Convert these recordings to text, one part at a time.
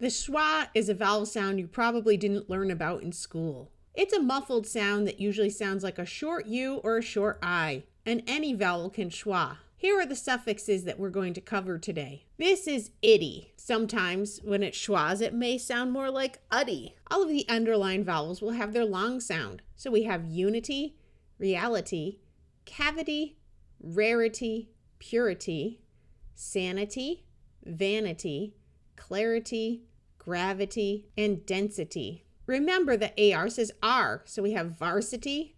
The schwa is a vowel sound you probably didn't learn about in school. It's a muffled sound that usually sounds like a short U or a short I, and any vowel can schwa. Here are the suffixes that we're going to cover today. This is itty. Sometimes when it schwas, it may sound more like uddy. All of the underlined vowels will have their long sound. So we have unity, reality, cavity, rarity, purity, sanity, vanity, clarity, gravity, and density. Remember that ARs is R, so we have varsity,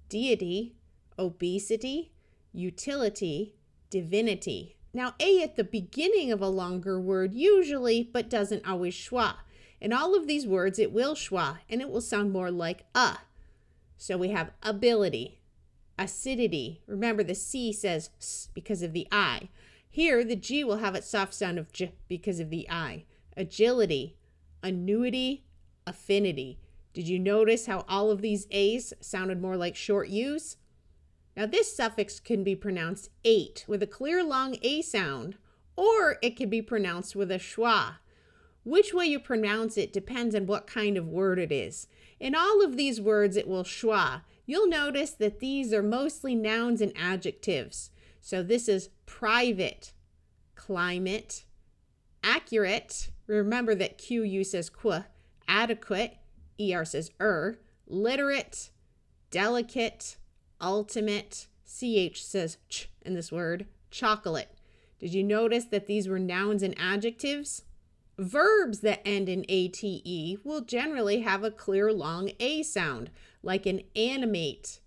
deity, obesity, utility, divinity. Now A at the beginning of a longer word usually, but doesn't always schwa. In all of these words it will schwa, and it will sound more like So we have ability, acidity. Remember the C says S because of the I. Here the G will have its soft sound of J because of the I. Agility, annuity, affinity. Did you notice how all of these A's sounded more like short U's? Now this suffix can be pronounced ate with a clear long A sound, or it can be pronounced with a schwa. Which way you pronounce it depends on what kind of word it is. In all of these words it will schwa. You'll notice that these are mostly nouns and adjectives. So this is private, climate, accurate. Remember that QU says qu, adequate, ER says literate, delicate, ultimate, CH says ch in this word, chocolate. Did you notice that these were nouns and adjectives? Verbs that end in ATE will generally have a clear long A sound, like an animate,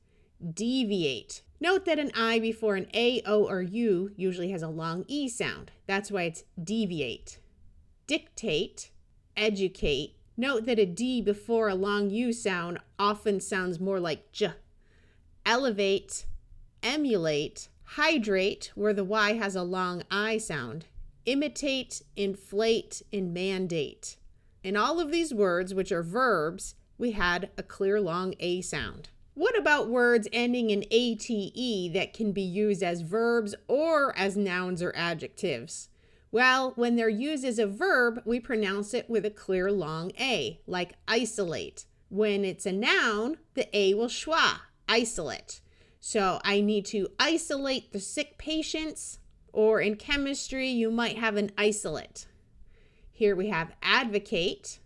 deviate. Note that an I before an A, O, or U usually has a long E sound. That's why it's deviate. Dictate, educate. Note that a D before a long U sound often sounds more like J. Elevate, emulate, hydrate, where the Y has a long I sound. Imitate, inflate, and mandate. In all of these words, which are verbs, we had a clear long A sound. What about words ending in ATE that can be used as verbs or as nouns or adjectives? Well, when they're used as a verb, we pronounce it with a clear long A, like isolate. When it's a noun, the A will schwa, isolate. So I need to isolate the sick patients, or in chemistry, you might have an isolate. Here we have advocate,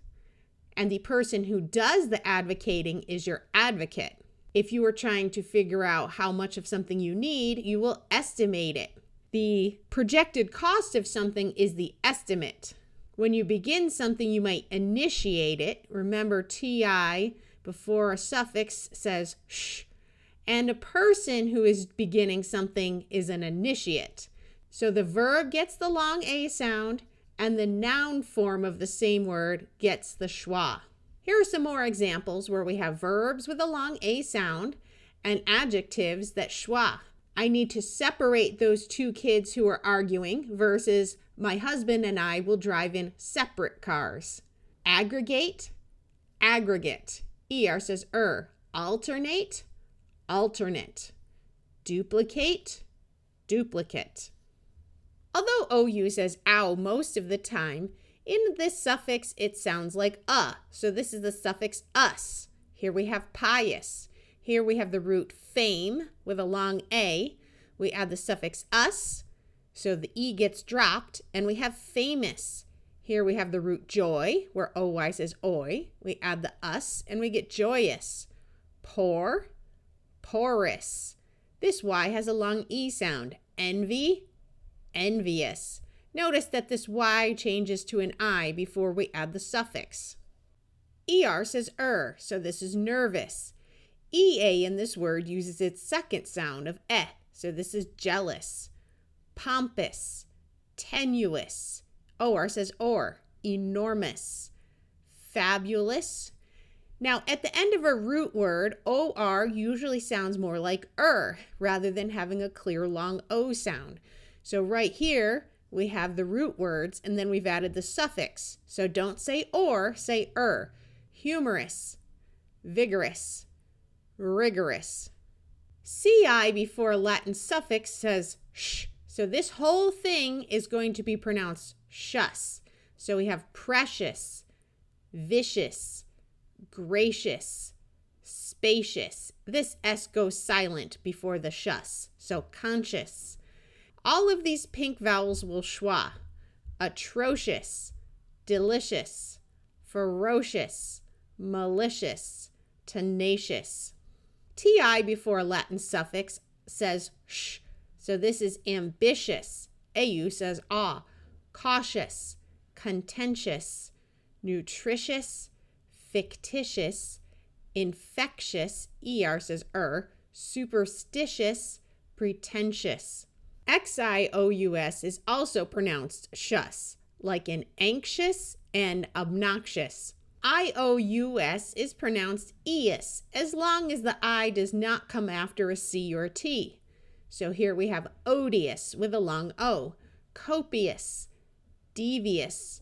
and the person who does the advocating is your advocate. If you are trying to figure out how much of something you need, you will estimate it. The projected cost of something is the estimate. When you begin something, you might initiate it. Remember, TI before a suffix says sh. And a person who is beginning something is an initiate. So the verb gets the long A sound, and the noun form of the same word gets the schwa. Here are some more examples where we have verbs with a long A sound and adjectives that schwa. I need to separate those two kids who are arguing versus my husband and I will drive in separate cars. Aggregate, aggregate. ER says alternate, alternate. Duplicate, duplicate. Although OU says ow most of the time, in this suffix it sounds like so this is the suffix us. Here we have pious. Here we have the root fame with a long A. We add the suffix us, so the E gets dropped, and we have famous. Here we have the root joy, where OY says oi. We add the us, and we get joyous. Poor, porous. This Y has a long E sound. Envy, envious. Notice that this Y changes to an I before we add the suffix. ER says so this is nervous. EA in this word uses its second sound of so this is jealous. Pompous, tenuous. OR says enormous. Fabulous. Now, at the end of a root word, OR usually sounds more like rather than having a clear long O sound. So right here, we have the root words, and then we've added the suffix. So don't say or, say Humorous, vigorous, rigorous. CI before a Latin suffix says sh. So this whole thing is going to be pronounced shus. So we have precious, vicious, gracious, spacious. This S goes silent before the shus, so conscious. All of these pink vowels will schwa. Atrocious, delicious, ferocious, malicious, tenacious. TI before Latin suffix says sh, so this is ambitious. AU says ah, cautious, contentious, nutritious, fictitious, infectious, ER says superstitious, pretentious. XIOUS is also pronounced shus, like in anxious and obnoxious. IOUS is pronounced eus, as long as the I does not come after a C or a T. So here we have odious with a long O, copious, devious,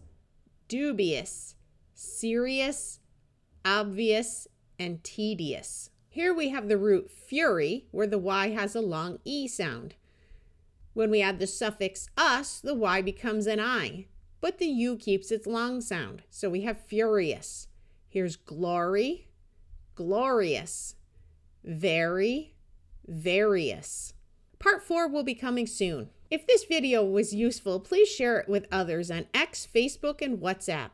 dubious, serious, obvious, and tedious. Here we have the root fury, where the Y has a long E sound. When we add the suffix us, the Y becomes an I, but the U keeps its long sound. So we have furious. Here's glory, glorious, very, various. Part 4 will be coming soon. If this video was useful, please share it with others on X, Facebook, and WhatsApp.